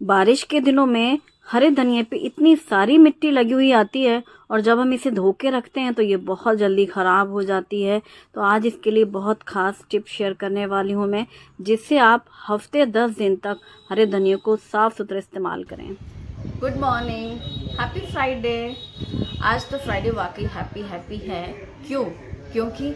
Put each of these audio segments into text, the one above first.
बारिश के दिनों में हरे धनिए पे इतनी सारी मिट्टी लगी हुई आती है और जब हम इसे धो के रखते हैं तो ये बहुत जल्दी ख़राब हो जाती है। तो आज इसके लिए बहुत ख़ास टिप शेयर करने वाली हूँ मैं, जिससे आप हफ्ते 10 दिन तक हरे धनिए को साफ़ सुथरा इस्तेमाल करें। Good morning, happy Friday. आज तो फ्राइडे वाकई हैप्पी हैप्पी है। क्योंकि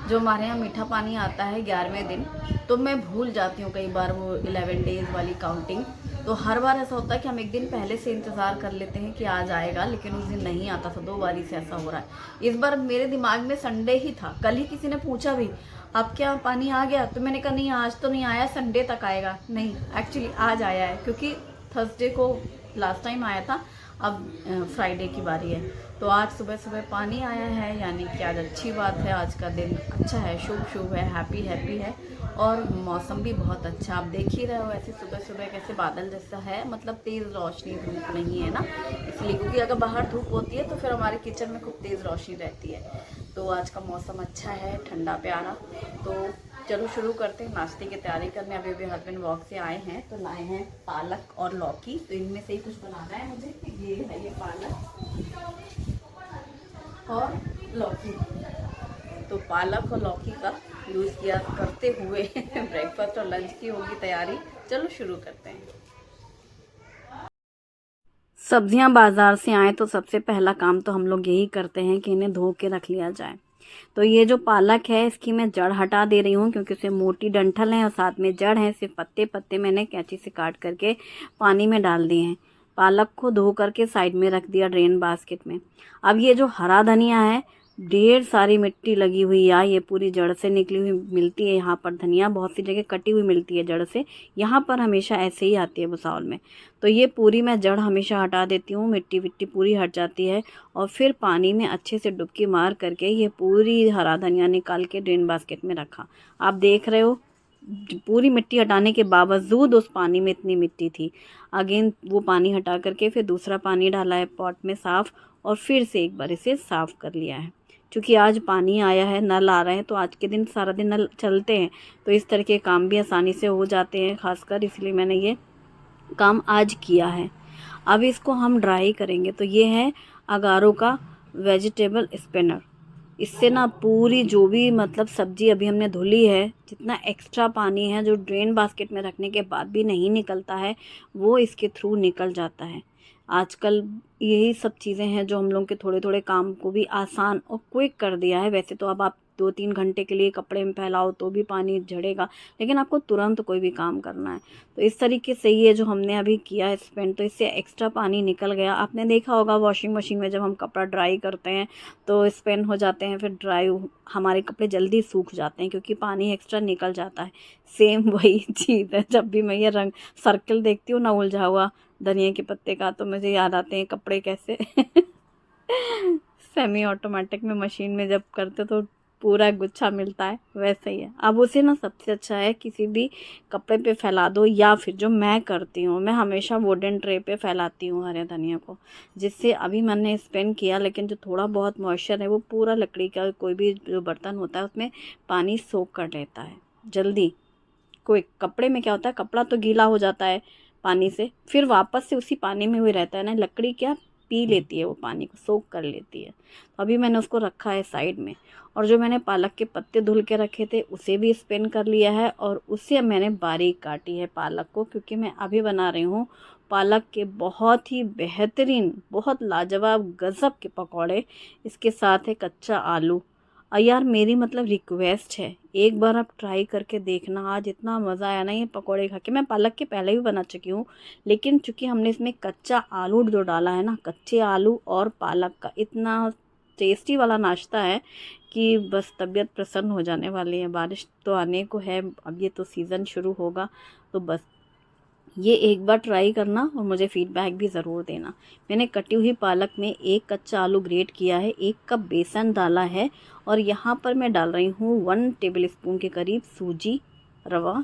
जो हमारे यहाँ मीठा पानी आता है 11वें दिन, तो मैं भूल जाती हूँ कई बार वो 11 डेज़ वाली काउंटिंग। तो हर बार ऐसा होता है कि हम एक दिन पहले से इंतज़ार कर लेते हैं कि आज आएगा, लेकिन उस दिन नहीं आता था। 2 बारी से ऐसा हो रहा है। इस बार मेरे दिमाग में संडे ही था। कल ही किसी ने पूछा भी, अब क्या पानी आ गया? तो मैंने कहा नहीं, आज तो नहीं आया, संडे तक आएगा। नहीं, एक्चुअली आज आया है, क्योंकि थर्सडे को लास्ट टाइम आया था। अब फ्राइडे की बारी है। तो आज सुबह सुबह पानी आया है, यानी कि आज अच्छी बात है। आज का दिन अच्छा है, शुभ शुभ है, हैप्पी हैप्पी है। और मौसम भी बहुत अच्छा, आप देख ही रहे हो ऐसे सुबह सुबह कैसे बादल जैसा है। मतलब तेज़ रोशनी, धूप नहीं है ना, इसलिए। क्योंकि अगर बाहर धूप होती है तो फिर हमारे किचन में खूब तेज़ रोशनी रहती है। तो आज का मौसम अच्छा है, ठंडा प्यारा। तो चलो शुरू करते हैं नाश्ते की तैयारी करने। अभी अभी हस्बैंड वॉक से आए हैं, तो लाए हैं पालक और लौकी। तो इनमें से ही कुछ बनाना है मुझे। ये है, ये पालक और लौकी। तो पालक और लौकी का यूज़ किया करते हुए ब्रेकफास्ट और लंच की होगी तैयारी। चलो शुरू करते हैं। सब्जियां बाज़ार से आए तो सबसे पहला काम तो हम लोग यही करते हैं कि इन्हें धो के रख लिया जाए। तो ये जो पालक है, इसकी मैं जड़ हटा दे रही हूँ, क्योंकि उसमें मोटी डंठल है और साथ में जड़ है। सिर्फ पत्ते पत्ते मैंने कैंची से काट करके पानी में डाल दिए हैं। पालक को धो करके साइड में रख दिया ड्रेन बास्केट में। अब ये जो हरा धनिया है, ढेर सारी मिट्टी लगी हुई है, ये पूरी जड़ से निकली हुई मिलती है। यहाँ पर धनिया बहुत सी जगह कटी हुई मिलती है जड़ से, यहाँ पर हमेशा ऐसे ही आती है भुसावल में। तो ये पूरी मैं जड़ हमेशा हटा देती हूँ, मिट्टी विट्टी पूरी हट जाती है। और फिर पानी में अच्छे से डुबकी मार करके ये पूरी हरा धनिया निकाल के ड्रेन बास्केट में रखा। आप देख रहे हो, पूरी मिट्टी हटाने के बावजूद उस पानी में इतनी मिट्टी थी। अगेन वो पानी हटा करके फिर दूसरा पानी डाला है पॉट में साफ़, और फिर से एक बार इसे साफ़ कर लिया है। क्योंकि आज पानी आया है, नल आ रहे हैं, तो आज के दिन सारा दिन नल चलते हैं, तो इस तरह के काम भी आसानी से हो जाते हैं खासकर, इसलिए मैंने ये काम आज किया है। अब इसको हम ड्राई करेंगे। तो ये है अगारो का वेजिटेबल स्पिनर। इससे ना पूरी जो भी मतलब सब्जी अभी हमने धुली है, जितना एक्स्ट्रा पानी है जो ड्रेन बास्केट में रखने के बाद भी नहीं निकलता है, वो इसके थ्रू निकल जाता है। आजकल यही सब चीज़ें हैं जो हम लोग के थोड़े थोड़े काम को भी आसान और क्विक कर दिया है। वैसे तो अब आप 2-3 घंटे के लिए कपड़े में फैलाओ तो भी पानी झड़ेगा, लेकिन आपको तुरंत कोई भी काम करना है तो इस तरीके से ये जो हमने अभी किया है स्पेंड, तो इससे एक्स्ट्रा पानी निकल गया। आपने देखा होगा वॉशिंग मशीन में जब हम कपड़ा ड्राई करते हैं तो स्पेंड हो जाते हैं, फिर ड्राई हमारे कपड़े जल्दी सूख जाते हैं क्योंकि पानी एक्स्ट्रा निकल जाता है। सेम वही चीज़ है, जब भी मैं ये रंग सर्कल देखती हूँ ना उलझा हुआ धनिया के पत्ते का, तो मुझे याद आते हैं कपड़े कैसे सेमी ऑटोमेटिक में मशीन में जब करते तो पूरा गुच्छा मिलता है, वैसे ही है। अब उसे ना सबसे अच्छा है किसी भी कपड़े पे फैला दो, या फिर जो मैं करती हूँ, मैं हमेशा वुडन ट्रे पे फैलाती हूँ हरे धनिया को, जिससे अभी मैंने स्पेंड किया, लेकिन जो थोड़ा बहुत मॉइस्चर है वो पूरा लकड़ी का कोई भी जो बर्तन होता है उसमें पानी सोख कर लेता है जल्दी। कोई कपड़े में क्या होता है, कपड़ा तो गीला हो जाता है पानी से, फिर वापस से उसी पानी में हुई रहता है ना, लकड़ी क्या पी लेती है, वो पानी को सोख कर लेती है। तो अभी मैंने उसको रखा है साइड में। और जो मैंने पालक के पत्ते धुल के रखे थे उसे भी स्पिन कर लिया है, और उससे मैंने बारीक काटी है पालक को, क्योंकि मैं अभी बना रही हूँ पालक के बहुत ही बेहतरीन, बहुत लाजवाब गज़ब के पकौड़े। इसके साथ है कच्चा आलू। यार मेरी मतलब रिक्वेस्ट है, एक बार आप ट्राई करके देखना। आज इतना मज़ा आया ना ये पकौड़े खा के। मैं पालक के पहले भी बना चुकी हूँ, लेकिन चूंकि हमने इसमें कच्चा आलू जो डाला है ना, कच्चे आलू और पालक का इतना टेस्टी वाला नाश्ता है कि बस तबीयत प्रसन्न हो जाने वाली है। बारिश तो आने को है, अब ये तो सीज़न शुरू होगा, तो बस ये एक बार ट्राई करना और मुझे फीडबैक भी ज़रूर देना। मैंने कटी हुई पालक में एक कच्चा आलू ग्रेट किया है, 1 कप बेसन डाला है, और यहाँ पर मैं डाल रही हूँ 1 टेबलस्पून के करीब सूजी रवा,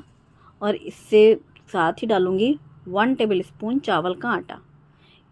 और इससे साथ ही डालूँगी 1 टेबलस्पून चावल का आटा,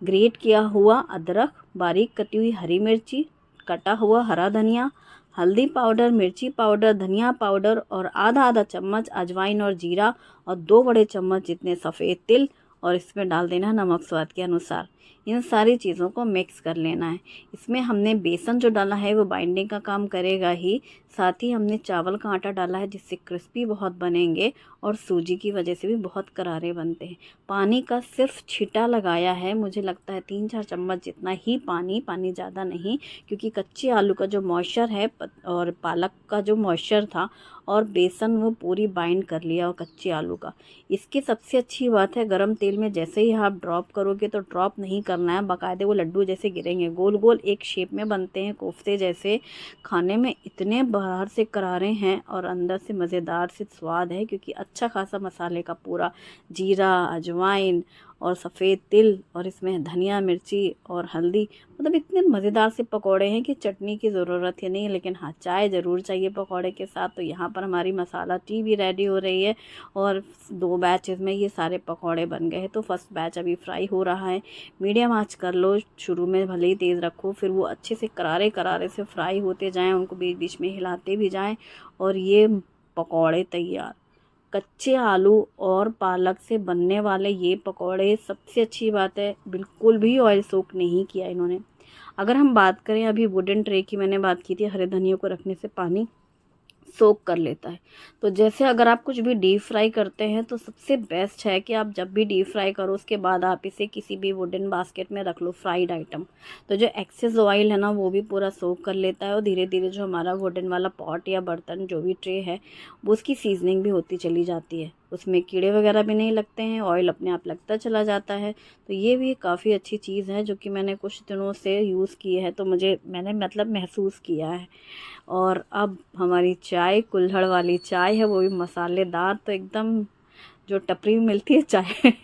ग्रेट किया हुआ अदरक, बारीक कटी हुई हरी मिर्ची, कटा हुआ हरा धनिया, हल्दी पाउडर, मिर्ची पाउडर, धनिया पाउडर, और आधा आधा चम्मच अजवाइन और जीरा, और 2 बड़े चम्मच जितने सफ़ेद तिल, और इसमें डाल देना है नमक स्वाद के अनुसार। इन सारी चीज़ों को मिक्स कर लेना है। इसमें हमने बेसन जो डाला है वो बाइंडिंग का काम करेगा ही, साथ ही हमने चावल का आटा डाला है जिससे क्रिस्पी बहुत बनेंगे और सूजी की वजह से भी बहुत करारे बनते हैं। पानी का सिर्फ छिटा लगाया है, मुझे लगता है 3-4 चम्मच जितना ही पानी ज़्यादा नहीं, क्योंकि कच्चे आलू का जो मॉइस्चर है और पालक का जो मॉइस्चर था और बेसन वो पूरी बाइंड कर लिया और कच्चे आलू का। इसकी सबसे अच्छी बात है, गरम तेल में जैसे ही आप ड्रॉप करोगे तो ड्रॉप नहीं करना है, बाकायदे वो लड्डू जैसे गिरेंगे, गोल गोल एक शेप में बनते हैं कोफ्ते जैसे। खाने में इतने बाहर से करारे हैं और अंदर से मज़ेदार से स्वाद है, क्योंकि अच्छा खासा मसाले का पूरा जीरा, अजवाइन और सफ़ेद तिल और इसमें धनिया, मिर्ची और हल्दी, मतलब इतने मज़ेदार से पकौड़े हैं कि चटनी की ज़रूरत ही नहीं है। लेकिन हाँ, चाय ज़रूर चाहिए पकौड़े के साथ। तो यहाँ पर हमारी मसाला टी भी रेडी हो रही है और 2 बैचेस में ये सारे पकौड़े बन गए हैं। तो फर्स्ट बैच अभी फ्राई हो रहा है, मीडियम आंच कर लो, शुरू में भले ही तेज़ रखो, फिर वो अच्छे से करारे करारे से फ्राई होते जाएँ, उनको बीच बीच में हिलाते भी जाएँ और ये पकौड़े तैयार। कच्चे आलू और पालक से बनने वाले ये पकौड़े, सबसे अच्छी बात है बिल्कुल भी ऑयल सोक नहीं किया इन्होंने। अगर हम बात करें, अभी वुडन ट्रे की मैंने बात की थी, हरे धनिया को रखने से पानी सोक कर लेता है। तो जैसे अगर आप कुछ भी डीप फ्राई करते हैं तो सबसे बेस्ट है कि आप जब भी डीप फ्राई करो उसके बाद आप इसे किसी भी वुडन बास्केट में रख लो, फ्राइड आइटम। तो जो एक्सेस ऑयल है ना वो भी पूरा सोक कर लेता है और धीरे धीरे जो हमारा वुडन वाला पॉट या बर्तन जो भी ट्रे है वो उसकी सीजनिंग भी होती चली जाती है, उसमें कीड़े वगैरह भी नहीं लगते हैं, ऑयल अपने आप लगता चला जाता है। तो ये भी काफ़ी अच्छी चीज़ है जो कि मैंने कुछ दिनों से यूज़ की है, तो मैंने मतलब महसूस किया है। और अब हमारी चाय, कुल्हड़ वाली चाय है, वो भी मसालेदार, तो एकदम जो टपरी में मिलती है चाय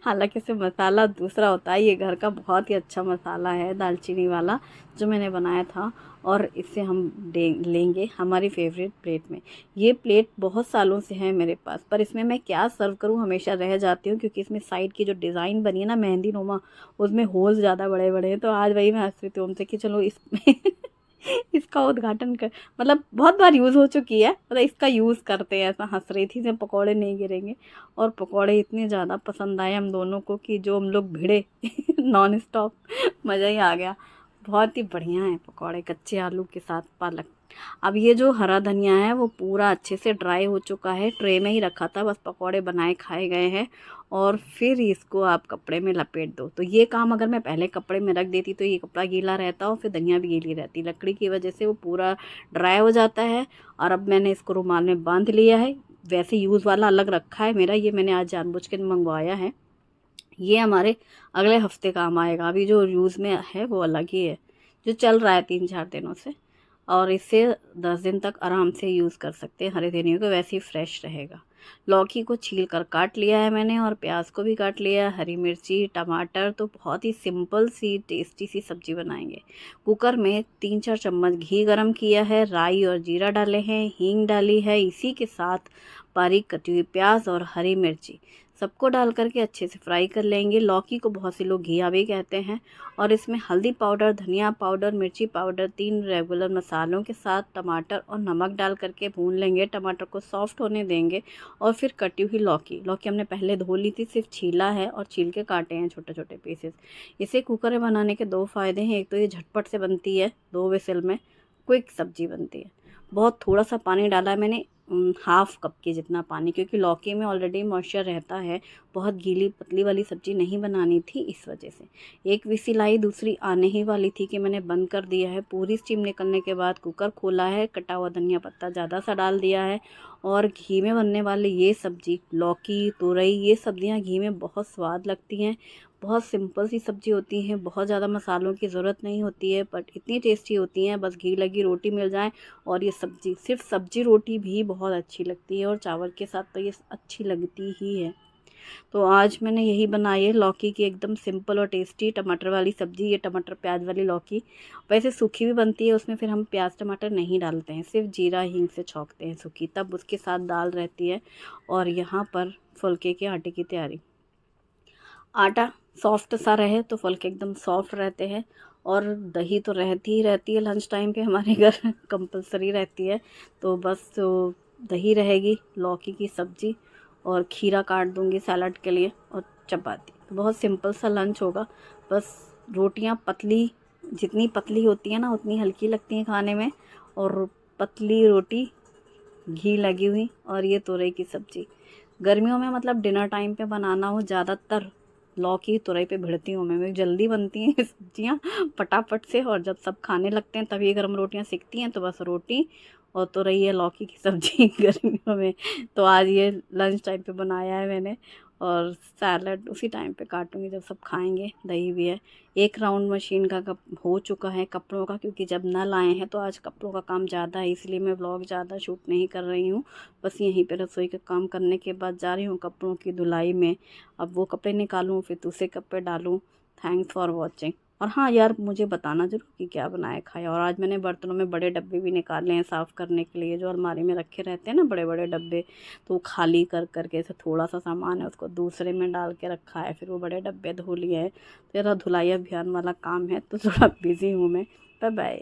हालांकि इसे मसाला दूसरा होता है, ये घर का बहुत ही अच्छा मसाला है दालचीनी वाला जो मैंने बनाया था। और इसे हम लेंगे हमारी फेवरेट प्लेट में। ये प्लेट बहुत सालों से है मेरे पास, पर इसमें मैं क्या सर्व करूं हमेशा रह जाती हूँ, क्योंकि इसमें साइड की जो डिज़ाइन बनी है ना मेहंदी नुमा, उसमें होल्स ज़्यादा बड़े बड़े हैं। तो आज वही मैं हंस रही थी उनसे कि चलो इसमें इसका उद्घाटन कर, मतलब बहुत बार यूज़ हो चुकी है, मतलब इसका यूज़ करते हैं, ऐसा हंस रही थी, इसमें पकौड़े नहीं गिरेंगे। और पकौड़े इतने ज़्यादा पसंद आए हम दोनों को कि जो हम लोग भिड़े नॉन स्टॉप, मज़ा ही आ गया। बहुत ही बढ़िया है पकौड़े कच्चे आलू के साथ पालक। अब ये जो हरा धनिया है वो पूरा अच्छे से ड्राई हो चुका है, ट्रे में ही रखा था, बस पकौड़े बनाए खाए गए हैं। और फिर इसको आप कपड़े में लपेट दो। तो ये काम अगर मैं पहले कपड़े में रख देती तो ये कपड़ा गीला रहता और फिर धनिया भी गीली रहती, लकड़ी की वजह से वो पूरा ड्राई हो जाता है। और अब मैंने इसको रुमाल में बांध लिया है, वैसे यूज़ वाला अलग रखा है मेरा, ये मैंने आज जानबूझ के मंगवाया है। ये हमारे अगले हफ्ते काम आएगा, अभी जो यूज़ में है वो अलग ही है, जो चल रहा है 3-4 दिनों से। और इसे 10 दिन तक आराम से यूज़ कर सकते हैं हरे धनिया को, वैसे ही फ्रेश रहेगा। लौकी को छील कर काट लिया है मैंने और प्याज को भी काट लिया है, हरी मिर्ची, टमाटर। तो बहुत ही सिंपल सी टेस्टी सी सब्जी बनाएंगे। कुकर में 3-4 चम्मच घी गरम किया है, राई और जीरा डाले हैं, हींग डाली है, इसी के साथ बारीक कटी हुई प्याज और हरी मिर्ची, सबको डाल करके अच्छे से फ्राई कर लेंगे। लौकी को बहुत से लोग घिया भी कहते हैं। और इसमें हल्दी पाउडर, धनिया पाउडर, मिर्ची पाउडर, 3 रेगुलर मसालों के साथ टमाटर और नमक डाल करके भून लेंगे। टमाटर को सॉफ्ट होने देंगे और फिर कटी हुई लौकी हमने पहले धो ली थी, सिर्फ छीला है और छील के काटे हैं छोटे छोटे पीसेस। इसे कुकर में बनाने के 2 फ़ायदे हैं, एक तो ये झटपट से बनती है, 2 विसल में क्विक सब्जी बनती है। बहुत थोड़ा सा पानी डाला है मैंने, हाफ़ कप के जितना पानी, क्योंकि लौकी में ऑलरेडी मॉइस्चर रहता है, बहुत गीली पतली वाली सब्ज़ी नहीं बनानी थी इस वजह से। एक विसिल आई, दूसरी आने ही वाली थी कि मैंने बंद कर दिया है। पूरी स्टीम निकलने के बाद कुकर खोला है, कटा हुआ धनिया पत्ता ज़्यादा सा डाल दिया है। और घी में बनने वाली ये सब्ज़ी, लौकी, तुरई, ये सब्ज़ियाँ घी में बहुत स्वाद लगती हैं। बहुत सिंपल सी सब्ज़ी होती हैं, बहुत ज़्यादा मसालों की ज़रूरत नहीं होती है, बट इतनी टेस्टी होती हैं। बस घी लगी रोटी मिल जाए और ये सब्ज़ी, सिर्फ सब्ज़ी रोटी भी बहुत अच्छी लगती है और चावल के साथ तो ये अच्छी लगती ही है। तो आज मैंने यही बनाई है, लौकी की एकदम सिंपल और टेस्टी टमाटर वाली सब्ज़ी। ये टमाटर प्याज वाली लौकी वैसे सूखी भी बनती है, उसमें फिर हम प्याज टमाटर नहीं डालते हैं, सिर्फ जीरा हींग से छौंकते हैं सूखी, तब उसके साथ दाल रहती है। और यहाँ पर फुलके के आटे की तैयारी। आटा सॉफ्ट सा रहे तो फुलके एकदम सॉफ्ट रहते हैं। और दही तो रहती ही रहती है, लंच टाइम पे हमारे घर कंपलसरी रहती है। तो बस तो दही रहेगी, लौकी की सब्ज़ी और खीरा काट दूंगी सैलड के लिए, और चपाती। तो बहुत सिंपल सा लंच होगा। बस रोटियाँ पतली, जितनी पतली होती है ना उतनी हल्की लगती हैं खाने में, और पतली रोटी घी लगी हुई, और ये तुरई की सब्ज़ी। गर्मियों में मतलब डिनर टाइम पे बनाना हो, ज़्यादातर लौकी तुरई पे भिड़ती हूँ मैं, जल्दी बनती हैं ये सब्जियाँ फटाफट से, और जब सब खाने लगते हैं तभी गर्म रोटियाँ सिकती हैं। तो बस रोटी और तुरई या लौकी की सब्ज़ी गर्मियों में। तो आज ये लंच टाइम पे बनाया है मैंने, और सैलड उसी टाइम पे काटूँगी जब सब खाएंगे। दही भी है। एक राउंड मशीन का कप हो चुका है कपड़ों का, क्योंकि जब नल आए हैं तो आज कपड़ों का काम ज़्यादा है, इसलिए मैं व्लॉग ज़्यादा शूट नहीं कर रही हूँ। बस यहीं पे रसोई का काम करने के बाद जा रही हूँ कपड़ों की धुलाई में। अब वो कपड़े निकालूँ, फिर दूसरे कपड़े डालूँ। Thanks for watching. और हाँ यार, मुझे बताना ज़रूर कि क्या बनाया खाया। और आज मैंने बर्तनों में बड़े डब्बे भी निकाले हैं साफ़ करने के लिए, जो अलमारी में रखे रहते हैं ना बड़े बड़े डब्बे। तो वो खाली कर करके ऐसे थोड़ा सा सामान है उसको दूसरे में डाल के रखा है, फिर वो बड़े डब्बे धो लिए हैं। तेरा धुलाई अभियान वाला काम है, तो थोड़ा बिज़ी हूँ मैं। Bye bye.